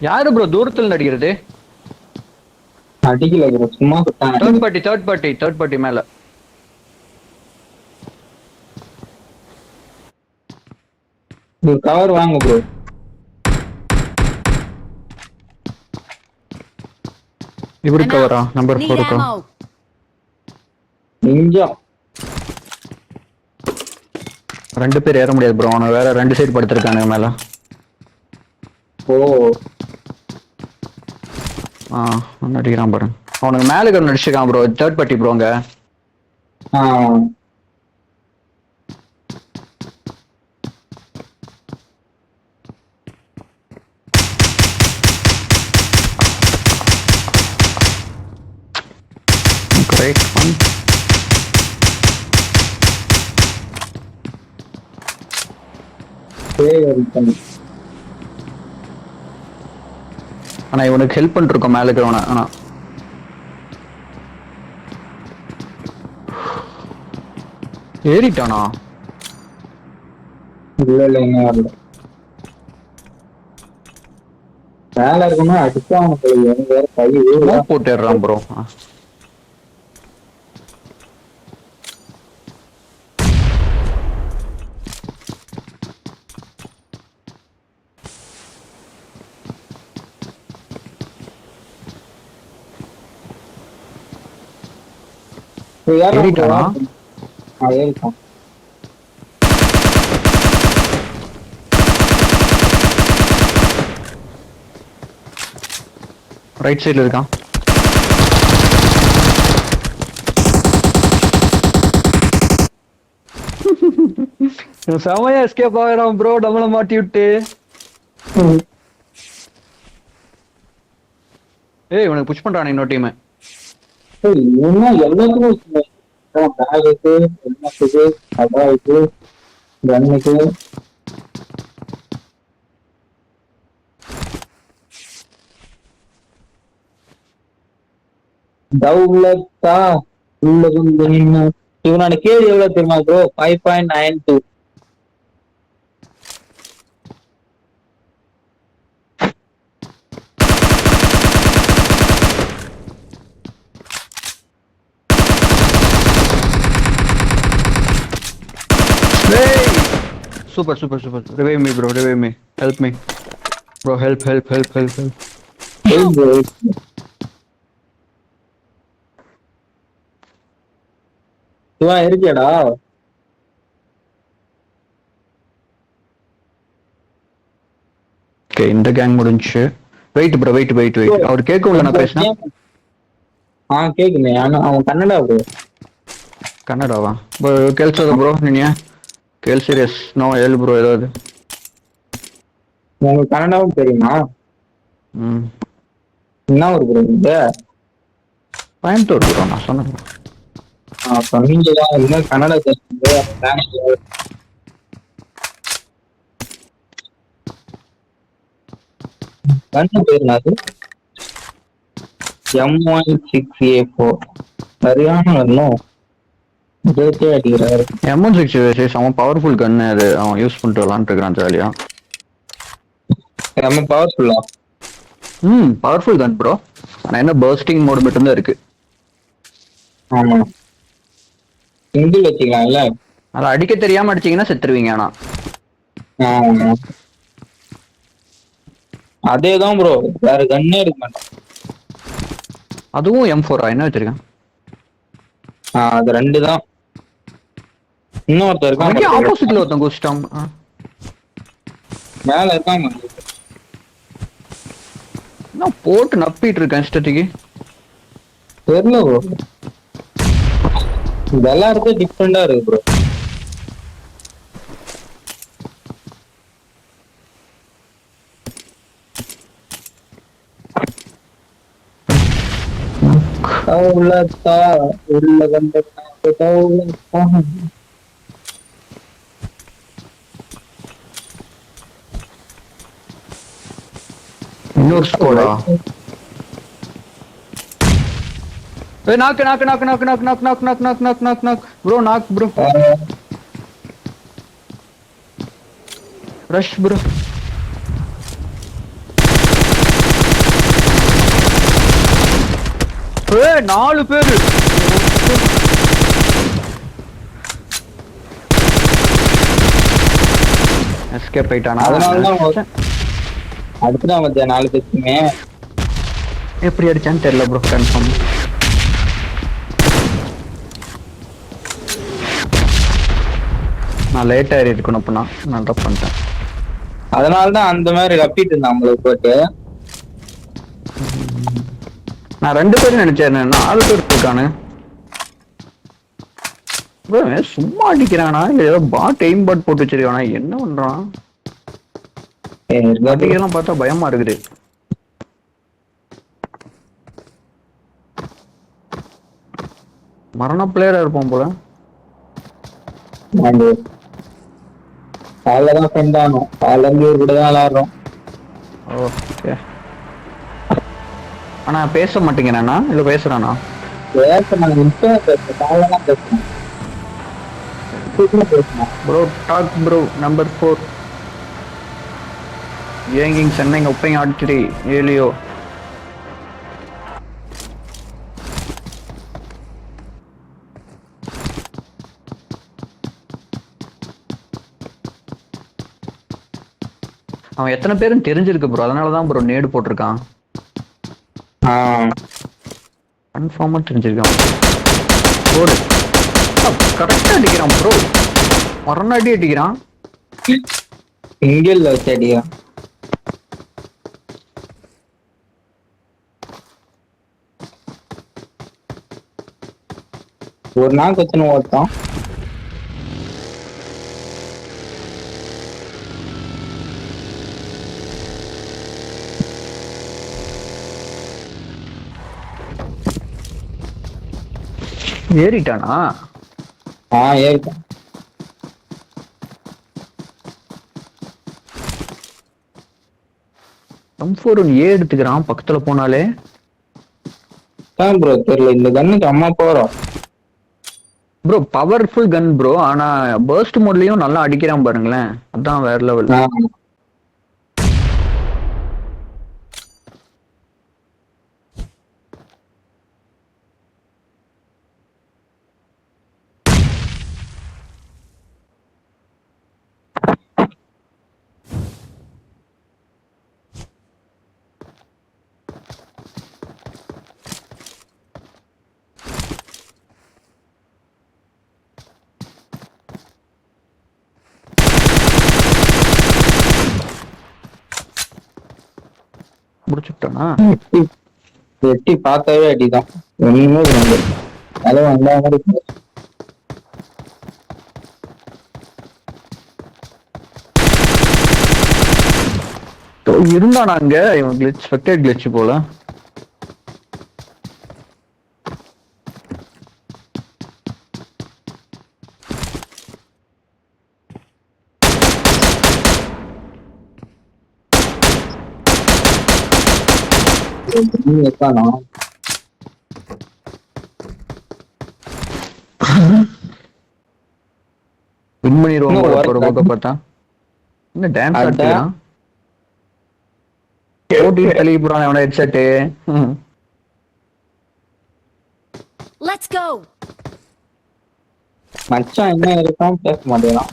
யாரு ப்ரோ தூரத்துல நடிக்கிறது? அடிக்கல ப்ரோ, சும்மா சுட்டாங்க. தேர்ட் பார்ட்டி மேல. கவர் வாங்க ப்ரோ. இப்படி I'm கவரா? out. Number Need 4க்கா? ammo. நிஞ்சம். 2 பேர் ஏற முடியாது ப்ரோ, அவனை வேற 2 சைடு படுத்திருக்கானுங்க மேல. ஓ ஆ நடிக்கிறான் பாருங்க. அவனுக்கு மேல கவர் நடிச்சிருக்கான் ப்ரோ, தேர்ட் பார்ட்டி ப்ரோ. அங்க ஆ ரைட் ஒன். சரி. ஆனா இவனுக்கு ஹெல்ப் பண்ணிருக்கோம் மேல இருக்கிறவன. ஆனா ஏறிட்டானா? இல்ல இல்ல, இன்னும் வரல. மேல இருக்கணும் அடிச்சா அவனுக்கு எனக்கு வேற கை ஸ்மோக் போட்டுடுறான் ப்ரோ. ஏறிட்டானா? ஏறிட்டான். ரைட் சைடுல இருக்கான். செமையா எஸ்கேப் ஆகிறான் ப்ரோ, நம்மள மாட்டி விட்டு. ஏய் இவனுக்கு புஷ் பண்றான் இன்னொரு டீம். இன்னும் எல்லாத்துக்கும் பேகுக்கு, ஹெல்மெட்டுக்கு, கடாய்க்கு, கன்னுக்கு. தௌலத்தா உள்ளதும் இவனோட கேள்வி எவ்வளவு தெரியுமா bro? 5.92. Super. Revive me, bro. Revive me. Help me. Bro, help. இவன் இருக்கியடா? Okay, இந்த கேங் முடிஞ்சு. வெயிட். அவர் கேட்கல நான் பேசினா. கேக்குமே. அவன் கன்னடா ப்ரோ. கன்னடாவா? கேள்சோத ப்ரோ நீங்க? கேள் சீரியஸ் நோ ஏழு ப்ரோ ஏதாவது. உங்களுக்கு கன்னடாவும் தெரியுமா? என்ன ஒரு ப்ரோ இது? கோயம்புத்தூர் ப்ரோ நான் சொன்னேன். சொன்னீங்களா? இன்னும் கன்னடா தெரியும். கண்ணு பேர் அது M16A4. சரியான வரணும். அடிக்கிறாரு. M16 அவன் பவர்ஃபுல் கன்னு, அது அவன் யூஸ் பண்ணிட்டு விளாண்டு இருக்கிறான் ஜாலியா. நம்ம பவர்ஃபுல்லா? பவர்ஃபுல் கன் ப்ரோ. ஆனா என்ன பர்ஸ்டிங் மோட் மட்டும் தான் இருக்கு. ஆமா, சிங்கிள் வச்சுக்கலாம்ல. அதை அடிக்க தெரியாம அடிச்சீங்கன்னா செத்துருவீங்க. ஆனா அதேதான் ப்ரோ, வேற கண்ணே இருக்க மாட்டான். அதுவும் M4 என்ன வச்சிருக்கேன்? அது 2 தான். இன்னொருத்தர் இருக்கான், ஆப்போசிட்ல ஒருத்தன் குஸ்டம் மேல இருக்கான். நான் போட்டு நப்பிட்டு இருக்கேன் இஷ்டத்துக்கு. தெரியல ப்ரோ, எல்லாருக்கும் டிஃப்ரெண்டா இருக்கு ப்ரோ. தௌலத்தா உள்ள வந்த தௌலத்தா. இன்னொரு Skoda? knock bro, knock bro, rush bro. 4 பேரு. எஸ்கேப் ஆயிட்டானா? அதனாலதான் அடுத்துதான் மத்தியா 4 பேருக்குமே. எப்படி அடிச்சான்னு தெரியல ப்ரோ. கன்ஃபார்ம் நான் லேட்டா ஏறி இருக்கணும். அப்ப நான் தப்பு பண்ணிட்டேன். அதனாலதான் அந்த மாதிரி கப்பிட்டு இருந்தான் நம்மளுக்கு போட்டு. நான் 2 பேரும் நினைச்சேன். 4 பேர் இருக்கானு. சும்மா அடிக்கிறானா இல்ல ஏதோ பாட் எய்ம் பாட் போட்டு வச்சிருக்கானா? என்ன பண்றான்? அடிக்கலாம் பார்த்தா பயமா இருக்குது. மரண பிளேயரா இருப்போம் போல. காலதான் ஃப்ரெண்ட் ஆனோம். கால இருந்து இவர் கூட தான் விளையாடுறோம். ஓகே. ஆனா பேச மாட்டேங்கிறானா இல்ல பேசுறானா? பேசுறேன். காலதான் பேசுறேன். Bro talk bro. நம்பர் 4 ஏங்கிங் சென்னை ஒப்பைங்க ஆட்சிரி ஏலியோ. அவன் எத்தனை பேரும் தெரிஞ்சிருக்கு ப்ரோ. அதனாலதான் ப்ரோ நேடு போட்டிருக்கான். கன்ஃபார்மா தெரிஞ்சிருக்கான். போடு. கரெக்டா அடிக்கிறான் ப்ரோ. மரணாடி அடிக்கிறான். இங்கில் வச்சு அடியா. ஒரு நாள் கொத்தனை ஓட்டான். ஏறிட்டானா? ஏறிட்டான். எடுத்துக்கிறான் பக்கத்துல போனாலே. ப்ரோ தெரியல. இந்த கண்ணுக்கு அம்மா போறோம் ப்ரோ. பவர்ஃபுல் கன் ப்ரோ. ஆனா பர்ஸ்ட் மோட்லயும் நல்லா அடிக்கிறான் பாருங்களேன். அதான் வேற லெவல். முடிச்சுட்டானா? வெட்டி பார்த்தாவே அடிதான். ஒண்ணுமே அளவு அந்த மாதிரி இருந்தானா அங்க? இவன் கிளிச் ஸ்பெக்டேட் கிளிச் போல. வின் பண்ணிடுவாங்க ஒரு பக்கம் பார்த்தா. என்ன டான்ஸ் ஆடுறான்? ஓடி தள்ளி போறான் அவன ஹெட்செட். Let's go. மச்சான் என்ன இருக்கான் பேச மாட்டேங்கிறான்.